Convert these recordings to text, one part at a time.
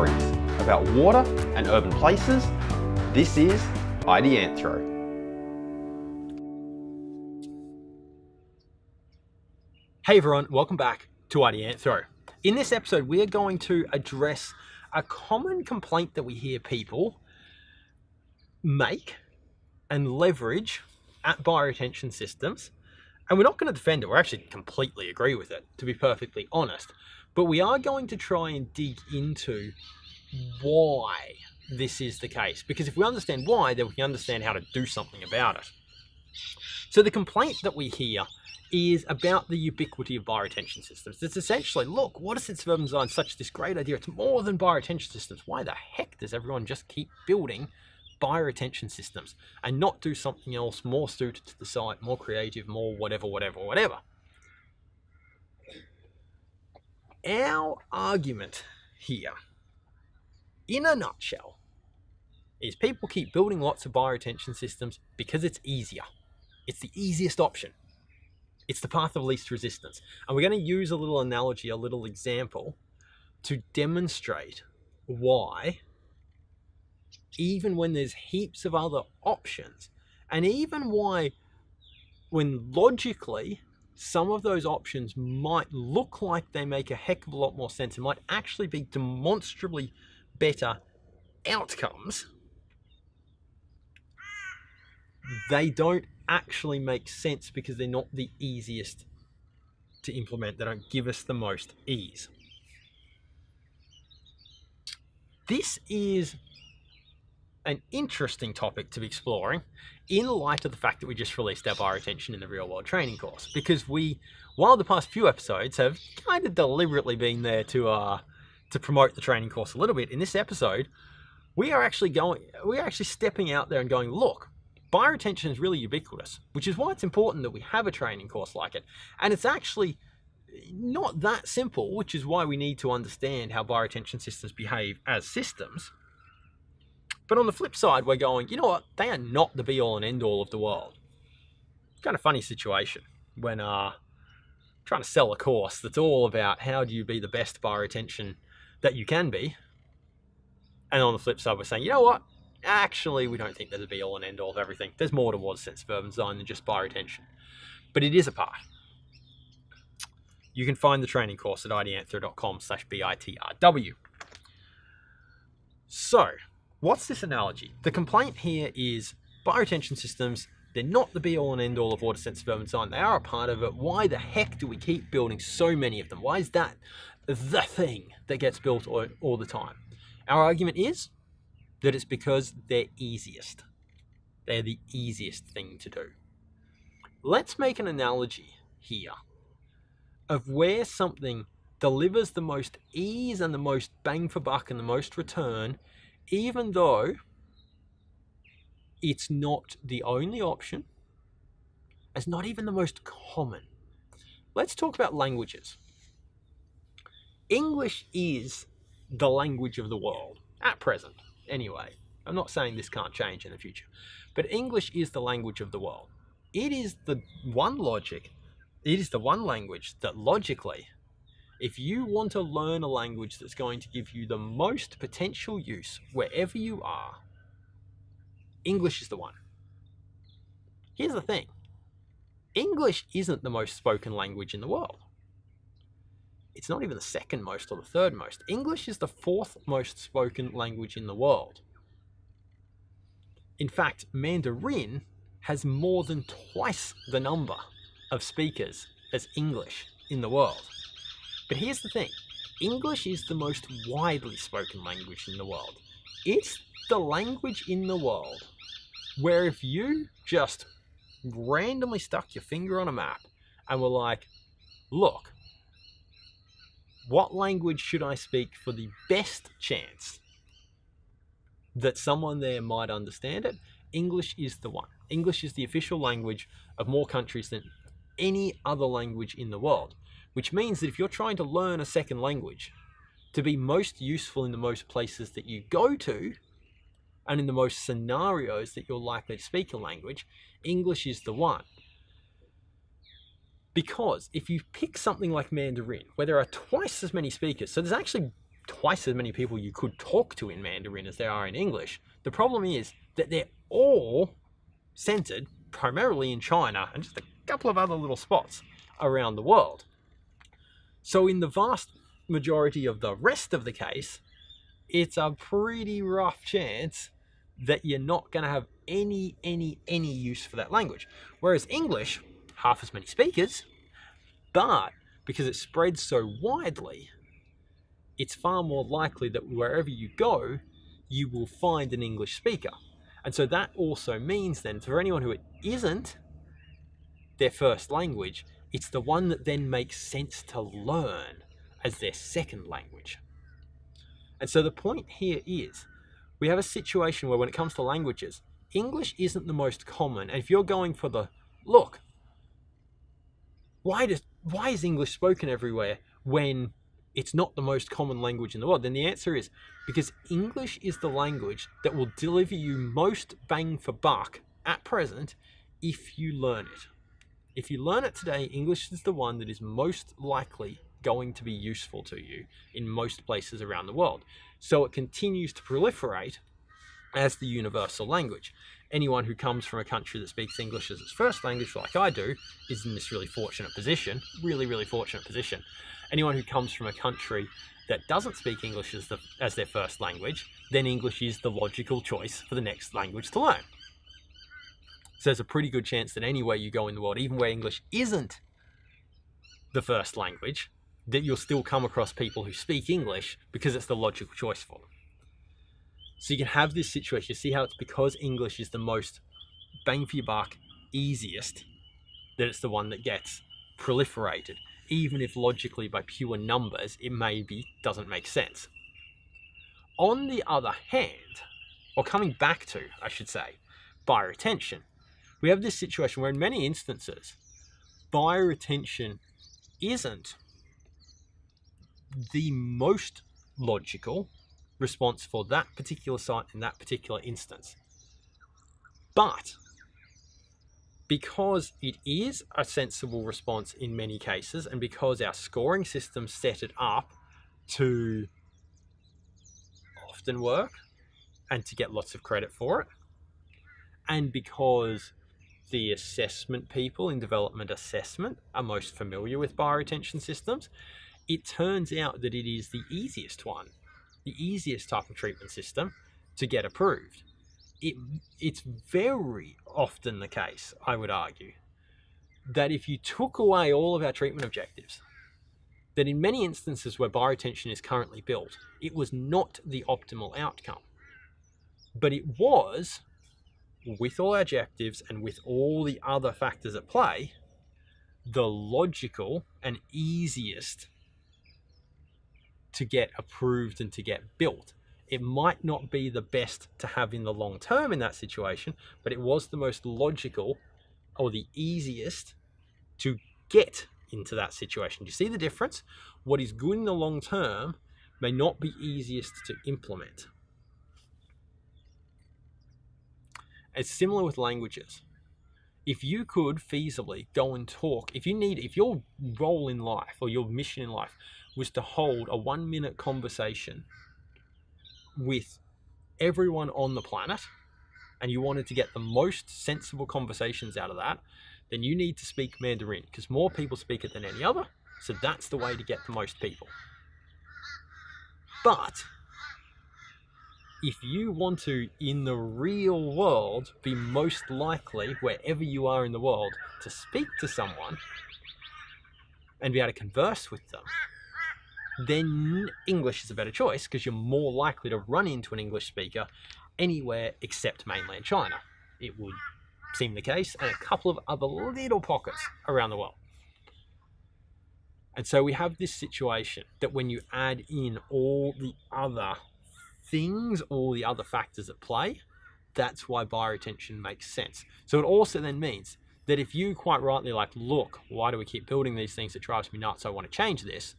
stories about water and urban places. This is Ideanthro. Hey everyone, welcome back to Ideanthro. In this episode, we are going to address a common complaint that we hear people make and leverage at bioretention systems. And we're not going to defend it, we're actually completely agree with it, to be perfectly honest. But we are going to try and dig into why this is the case. Because if we understand why, then we can understand how to do something about it. So the complaint that we hear is about the ubiquity of bioretention systems. It's essentially, look, water sensitive urban design is such this great idea. It's more than bioretention systems. Why the heck does everyone just keep building bioretention systems and not do something else more suited to the site, more creative, more whatever. Our argument here, in a nutshell, is people keep building lots of bioretention systems because it's easier. It's the easiest option. It's the path of least resistance. And we're going to use a little analogy, a little example to demonstrate why, even when there's heaps of other options, and even why, when logically some of those options might look like they make a heck of a lot more sense and might actually be demonstrably better outcomes, they don't actually make sense because they're not the easiest to implement. They don't give us the most ease. This is an interesting topic to be exploring in light of the fact that we just released our bioretention in the real world training course, because while the past few episodes have kind of deliberately been there to promote the training course a little bit, in this episode we're actually stepping out there and going, look, bioretention is really ubiquitous, which is why it's important that we have a training course like it. And it's actually not that simple, which is why we need to understand how bioretention systems behave as systems. But on the flip side, we're going, you know what? They are not the be-all and end-all of the world. It's kind of a funny situation when trying to sell a course that's all about how do you be the best bioretention that you can be. And on the flip side, we're saying, you know what? Actually, we don't think there's a be-all and end-all of everything. There's more to water sensitive urban design than just bioretention. But it is a part. You can find the training course at ideanthro.com/bitrw. So, what's this analogy? The complaint here is bioretention systems, they're not the be-all and end-all of water sensitive urban design. They are a part of it. Why the heck do we keep building so many of them? Why is that the thing that gets built all the time? Our argument is that it's because they're easiest. They're the easiest thing to do. Let's make an analogy here of where something delivers the most ease and the most bang for buck and the most return, even though it's not the only option, it's not even the most common. Let's talk about languages. English is the language of the world at present. Anyway, I'm not saying this can't change in the future, but English is the language of the world. It is the one language that logically, if you want to learn a language that's going to give you the most potential use wherever you are, English is the one. Here's the thing. English isn't the most spoken language in the world. It's not even the second most or the third most. English is the fourth most spoken language in the world. In fact, Mandarin has more than twice the number of speakers as English in the world. But here's the thing. English is the most widely spoken language in the world. It's the language in the world where if you just randomly stuck your finger on a map and were like, look, what language should I speak for the best chance that someone there might understand it? English is the one. English is the official language of more countries than any other language in the world, which means that if you're trying to learn a second language to be most useful in the most places that you go to and in the most scenarios that you're likely to speak a language, English is the one. Because if you pick something like Mandarin, where there are twice as many speakers, so there's actually twice as many people you could talk to in Mandarin as there are in English. The problem is that they're all centered primarily in China and just a couple of other little spots around the world. So in the vast majority of the rest of the case, it's a pretty rough chance that you're not going to have any use for that language. Whereas English, half as many speakers, but because it spreads so widely, it's far more likely that wherever you go, you will find an English speaker. And so that also means then, for anyone who it isn't their first language, it's the one that then makes sense to learn as their second language. And so the point here is, we have a situation where when it comes to languages, English isn't the most common. And if you're going for the, look, why is English spoken everywhere when it's not the most common language in the world? Then the answer is because English is the language that will deliver you most bang for buck at present if you learn it. If you learn it today, English is the one that is most likely going to be useful to you in most places around the world. So it continues to proliferate as the universal language. Anyone who comes from a country that speaks English as its first language, like I do, is in this really fortunate position, really fortunate position. Anyone who comes from a country that doesn't speak English as their first language, then English is the logical choice for the next language to learn. So there's a pretty good chance that anywhere you go in the world, even where English isn't the first language, that you'll still come across people who speak English because it's the logical choice for them. So you can have this situation. You see how it's because English is the most bang for your buck, easiest, that it's the one that gets proliferated, even if logically by pure numbers it maybe doesn't make sense. On the other hand, or coming back to, I should say, bioretention, we have this situation where in many instances, bioretention isn't the most logical response for that particular site in that particular instance. But because it is a sensible response in many cases, and because our scoring system set it up to often work and to get lots of credit for it, and because the assessment people in development assessment are most familiar with bioretention systems, it turns out that it is the easiest one, the easiest type of treatment system to get approved. It's very often the case, I would argue, that if you took away all of our treatment objectives, that in many instances where bioretention is currently built, it was not the optimal outcome. But it was, with all objectives and with all the other factors at play, the logical and easiest to get approved and to get built. It might not be the best to have in the long term in that situation, but it was the most logical or the easiest to get into that situation. Do you see the difference? What is good in the long term may not be easiest to implement. It's similar with languages. If you could feasibly go and talk, if your role in life or your mission in life was to hold a 1-minute conversation with everyone on the planet, and you wanted to get the most sensible conversations out of that, then you need to speak Mandarin, because more people speak it than any other, so that's the way to get the most people. But if you want to, in the real world, be most likely, wherever you are in the world, to speak to someone and be able to converse with them, then English is a better choice, because you're more likely to run into an English speaker anywhere except mainland China. It would seem the case, and a couple of other little pockets around the world. And so we have this situation that when you add in all the other things, all the other factors at play, that's why bioretention makes sense. So it also then means that if you quite rightly look, why do we keep building these things? It drives me nuts, I want to change this.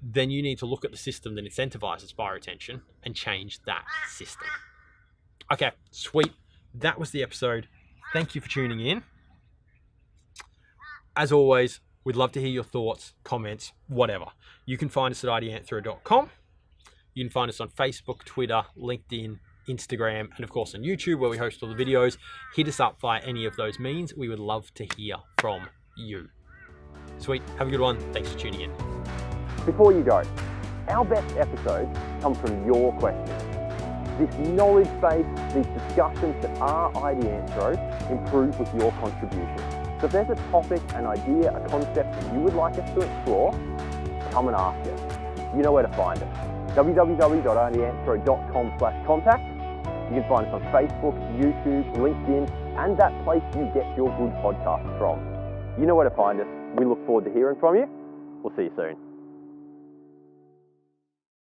Then you need to look at the system that incentivizes bioretention and change that system. Okay, sweet. That was the episode. Thank you for tuning in. As always, we'd love to hear your thoughts, comments, whatever. You can find us at ideanthro.com. You can find us on Facebook, Twitter, LinkedIn, Instagram, and of course on YouTube, where we host all the videos. Hit us up via any of those means. We would love to hear from you. Sweet. Have a good one. Thanks for tuning in. Before you go, our best episodes come from your questions. This knowledge base, these discussions that are Ideanthro, improve with your contribution. So if there's a topic, an idea, a concept that you would like us to explore, come and ask us. You know where to find us. www.ideanthro.com/contact. You can find us on Facebook, YouTube, LinkedIn, and that place you get your good podcasts from. You know where to find us. We look forward to hearing from you. We'll see you soon.